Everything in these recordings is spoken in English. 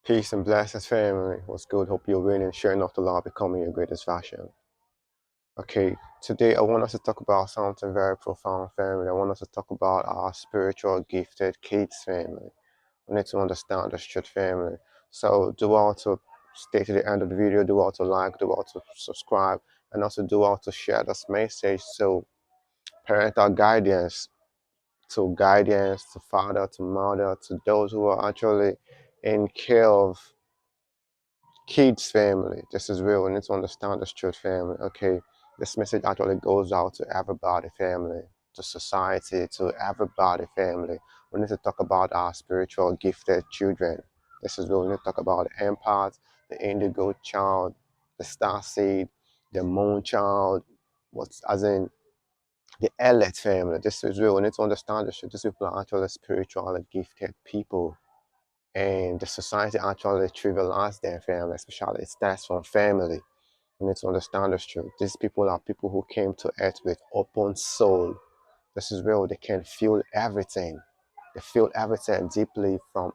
Peace and blessings, family. What's good? Hope you're winning, sharing off the law, becoming your greatest version. Okay, today I want us to talk about something very profound, family. I want us to talk about our spiritual gifted kids, family. We need to understand the truth, family. So do all to stay to the end of the video, do all to like, do all to subscribe, and also do all to share this message so parental guidance, to father, to mother, to those who are actually in care of kids family. This is real. We need to understand this truth, family. Okay, this message actually goes out to everybody, family, to society, to everybody, family. We need to talk about our spiritual gifted children. This is real. We need to talk about the empath, the indigo child, the star seed, the moon child, what's as in the elect family. This is real. We need to understand this truth. These people are actually spiritually gifted people, and the society actually trivializes their family, especially it starts from family. You need to understand this truth. These people are people who came to earth with open soul. This is real. They can feel everything. They feel everything deeply from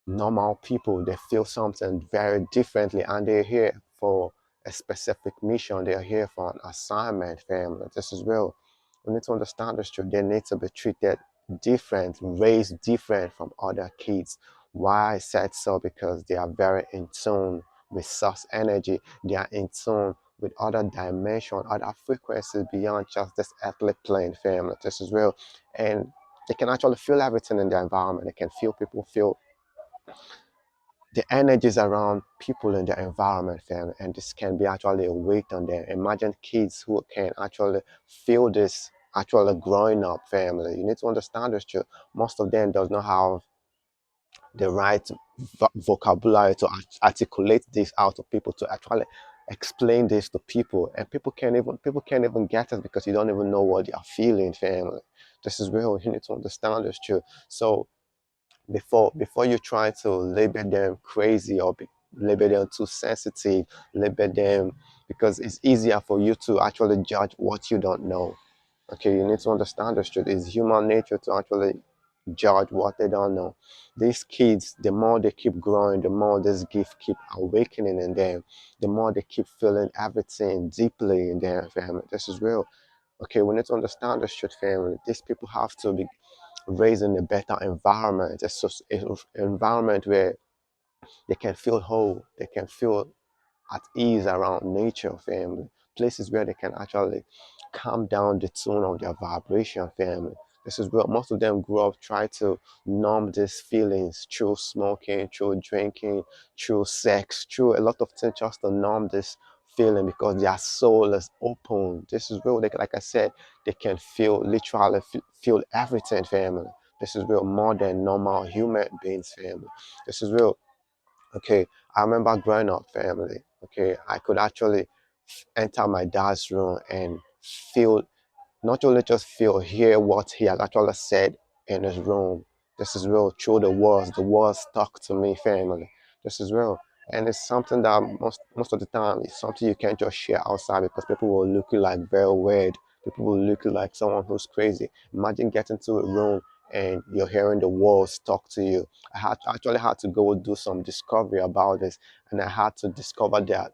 normal people. They feel something very differently, and they're here for a specific mission. They're here for an assignment, family. This is real. We need to understand this truth. They need to be treated different, raised different from other kids. Why I said so? Because they are very in tune with source energy. They are in tune with other dimension, other frequencies beyond just this earthly plane, family. This is real. And they can actually feel everything in their environment. They can feel people feel the energies around people in the environment, fam, and this can be actually a weight on them. Imagine kids who can actually feel this actually growing up, family. You need to understand this too. Most of them does not have the right vocabulary to articulate this out to people, to actually explain this to people, and people can't even get it because you don't even know what they are feeling, family. This is real. You need to understand this too. So before you try to label them crazy or label them too sensitive, label them, because it's easier for you to actually judge what you don't know. Okay, you need to understand the truth. It's human nature to actually judge what they don't know. These kids, the more they keep growing, the more this gift keep awakening in them, the more they keep feeling everything deeply in their family. This is real. Okay, we need to understand the truth, family. These people have to be raised in a better environment, an environment where they can feel whole, they can feel at ease around nature, family. Places where they can actually calm down the tone of their vibration, family. This is where most of them grew up, try to numb these feelings through smoking, through drinking, through sex, through a lot of things just to numb this feeling because their soul is open. This is real. Like I said, they can feel, literally feel everything, family. This is real, more than normal human beings, family. This is real. Okay, I remember growing up, family. Okay, I could actually enter my dad's room and feel, not only just feel, hear what he has actually said in his room. This is real. Through the words stuck to me, family. This is real. And it's something that most of the time it's something you can't just share outside because people will look you like very weird. People will look you like someone who's crazy. Imagine getting to a room and you're hearing the words talk to you. Actually had to go do some discovery about this, and I had to discover that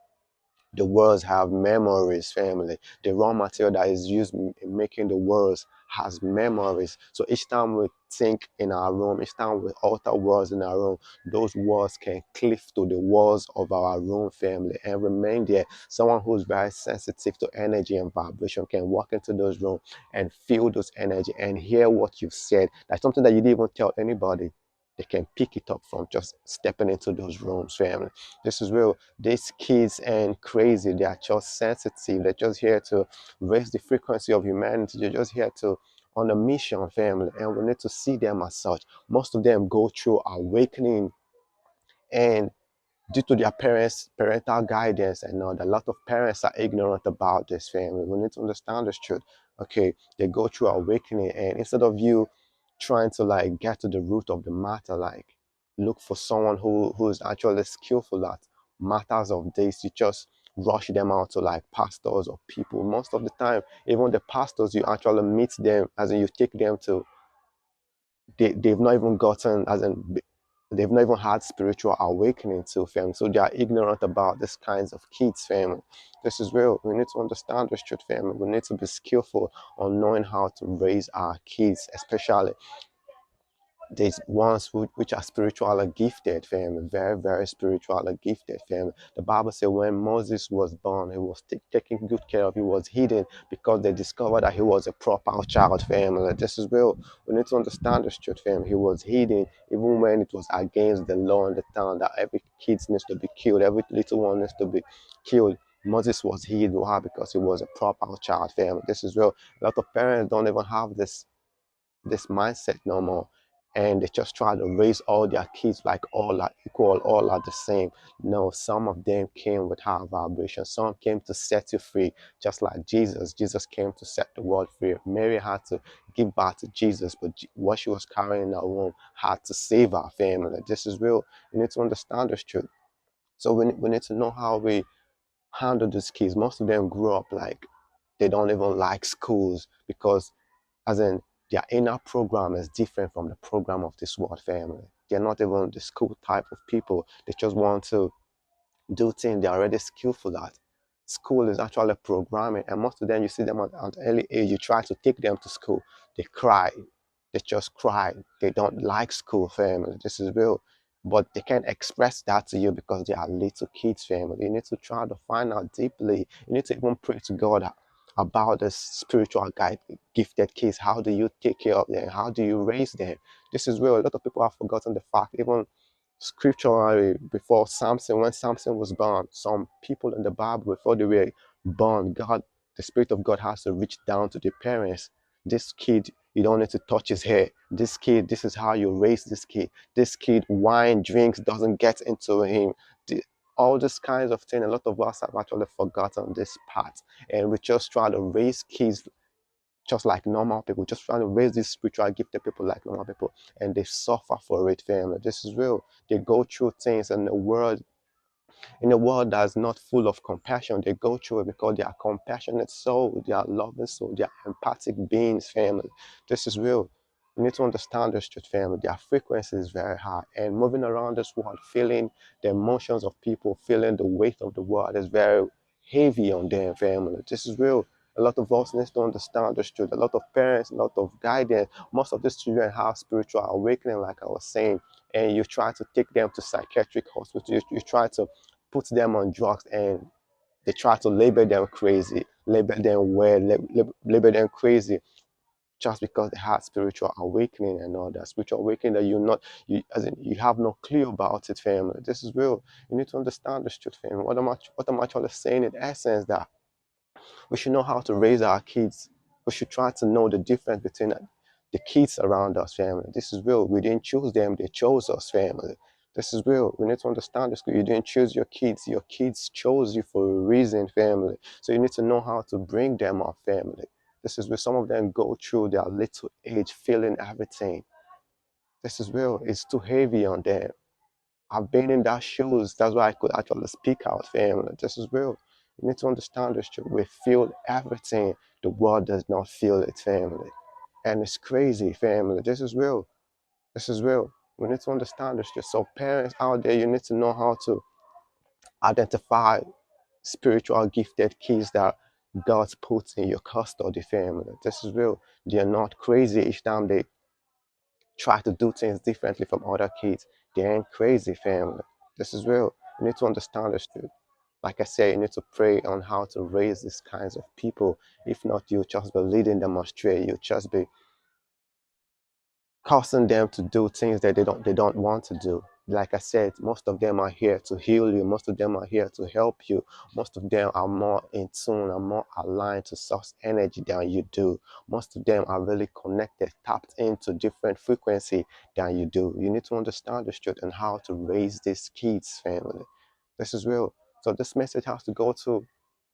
the words have memories, family. The raw material that is used in making the words has memories. So each time we think in our room, each time we alter words in our room, those words can cleave to the walls of our room, family, and remain there. Someone who's very sensitive to energy and vibration can walk into those rooms and feel those energy and hear what you've said. That's something that you didn't even tell anybody. They can pick it up from just stepping into those rooms, family. This is real. These kids ain't crazy. They are just sensitive. They're just here to raise the frequency of humanity. They're just here to on a mission, family, and we need to see them as such. Most of them go through awakening, and due to their parents' parental guidance and all, a lot of parents are ignorant about this, family. We need to understand this truth. Okay, they go through awakening, and instead of you trying to like get to the root of the matter, like look for someone who's actually skillful at matters of this, you just rush them out to like pastors or people. Most of the time, even the pastors, you actually meet them, as in you take them to, they've not even gotten, as in They've not even had spiritual awakening to family. So they are ignorant about this kinds of kids, family. This is real. We need to understand this truth, family. We need to be skillful on knowing how to raise our kids, especially there's ones which are spiritually gifted, family, very, very spiritually gifted, family. The Bible says when Moses was born, he was taken good care of. He was hidden because they discovered that he was a proper child, family. This is real. We need to understand this truth, family. He was hidden even when it was against the law in the town that every kid needs to be killed, every little one needs to be killed. Moses was hid. Why? Because he was a proper child, family. This is real. A lot of parents don't even have this mindset no more, and they just try to raise all their kids like all are equal, all are the same. No, some of them came with high vibration, some came to set you free, just like Jesus came to set the world free. Mary had to give birth to Jesus, but what she was carrying in her womb had to save our family. This is real. You need to understand this truth. So we need to know how we handle these kids. Most of them grew up like they don't even like schools because, as in, their inner program is different from the program of this world, family. They're not even the school type of people. They just want to do things they're already skillful at. School is actually programming, and most of them, you see them at an early age. You try to take them to school, they cry. They just cry. They don't like school, family. This is real. But they can't express that to you because they are little kids, family. You need to try to find out deeply. You need to even pray to God about the spiritual guide, gifted kids. How do you take care of them? How do you raise them? This is real. A lot of people have forgotten the fact, even scripturally, before Samson, when Samson was born, some people in the Bible, before they were born, God, the Spirit of God has to reach down to the parents. This kid, you don't need to touch his hair. This kid, this is how you raise this kid. This kid, wine, drinks doesn't get into him. All these kinds of things. A lot of us have actually forgotten this part, and we just try to raise kids just like normal people, just trying to raise these spiritual gifted people like normal people, and they suffer for it, family. This is real. They go through things in a world that's not full of compassion. They go through it because they are compassionate soul, they are loving soul, they are empathic beings, family. This is real. You need to understand this truth, family. Their frequency is very high, and moving around this world, feeling the emotions of people, feeling the weight of the world is very heavy on them, family. This is real. A lot of us need to understand this truth. A lot of parents, a lot of guidance. Most of these children have spiritual awakening, like I was saying, and you try to take them to psychiatric hospitals. You try to put them on drugs, and they try to label them crazy, label them weird, label them crazy just because they had spiritual awakening and all that. Spiritual awakening that as in, you have no clue about it, family. This is real. You need to understand this truth, family. What am I actually saying in essence that we should know how to raise our kids. We should try to know the difference between the kids around us, family. This is real. We didn't choose them, they chose us, family. This is real. We need to understand this. You didn't choose your kids. Your kids chose you for a reason, family. So you need to know how to bring them up, family. This is where some of them go through their little age, feeling everything. This is real. It's too heavy on them. I've been in that shoes. That's why I could actually speak out, family. This is real. You need to understand this truth. We feel everything. The world does not feel it, family. And it's crazy, family. This is real. This is real. We need to understand this truth. So parents out there, you need to know how to identify spiritual gifted kids that God puts in your custody, family. This is real. They're not crazy each time they try to do things differently from other kids. They ain't crazy, family. This is real. You need to understand this truth. Like I said, you need to pray on how to raise these kinds of people. If not, you'll just be leading them astray. You'll just be causing them to do things that they don't want to do. Like I said, most of them are here to heal you. Most of them are here to help you. Most of them are more in tune and more aligned to source energy than you do. Most of them are really connected, tapped into different frequency than you do. You need to understand this truth and how to raise these kids, family. This is real. So this message has to go to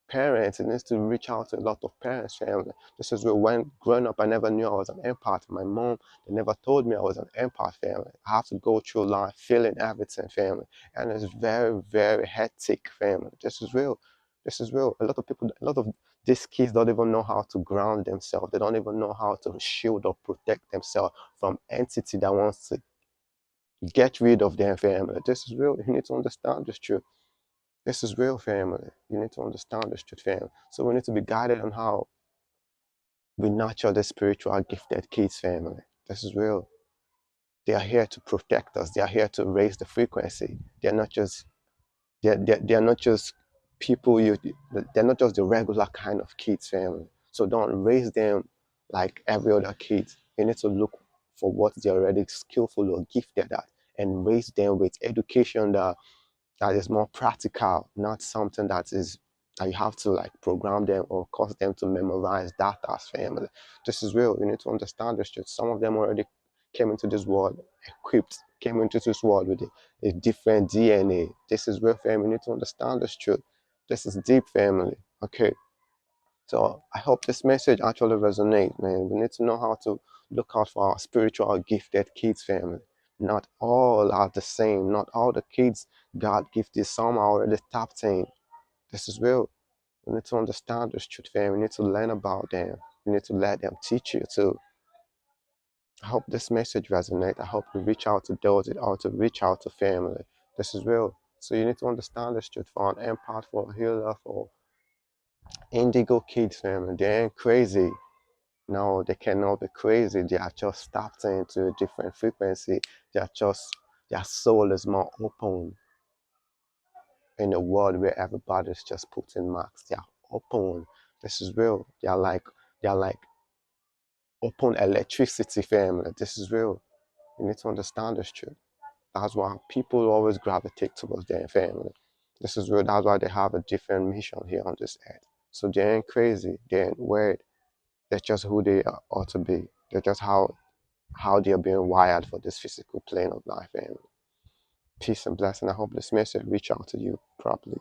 parents. It needs to reach out to a lot of parents, family. This is where when growing up, I never knew I was an empath. My mom, they never told me I was an empath, family. I have to go through life feeling everything, family. And it's very, very hectic, family. This is real. This is real. A lot of these kids don't even know how to ground themselves. They don't even know how to shield or protect themselves from entity that wants to Get rid of their family. This is real. You need to understand this truth. This is real, family. You need to understand this truth, family. So we need to be guided on how we nurture the spiritual gifted kids, family. This is real. They are here to protect us. They are here to raise the frequency. They're not just they're not just people you they're not just the regular kind of kids, family. So don't raise them like every other kid. You need to look for what they're already skillful or gifted at and raise them with education that is more practical, not something that you have to like program them or cause them to memorize data as family. This is real. You need to understand this truth. Some of them already came into this world equipped, came into this world with a different DNA. This is real, family. You need to understand this truth. This is deep, family. Okay. So I hope this message actually resonates, man. We need to know how to look out for our spiritual gifted kids, family. Not all are the same. Not all the kids God gifted. Some are already tapped in. This is real. We need to understand this truth, family. We need to learn about them. We need to let them teach you too. I hope this message resonates. I hope you reach out to those that ought to reach out to family. This is real. So you need to understand this truth for an empath, for a healer, for indigo kids, family. They ain't crazy. No, they cannot be crazy. They are just tapped into a different frequency. They are just their soul is more open in a world where everybody's just putting marks. They are open. This is real. They are like open electricity, family. This is real. You need to understand this truth. That's why people always gravitate towards their family. This is real. That's why they have a different mission here on this earth. So they ain't crazy. They ain't weird. That's just who they ought to be. They're just how they're being wired for this physical plane of life. And peace and blessing. I hope this message reach out to you properly.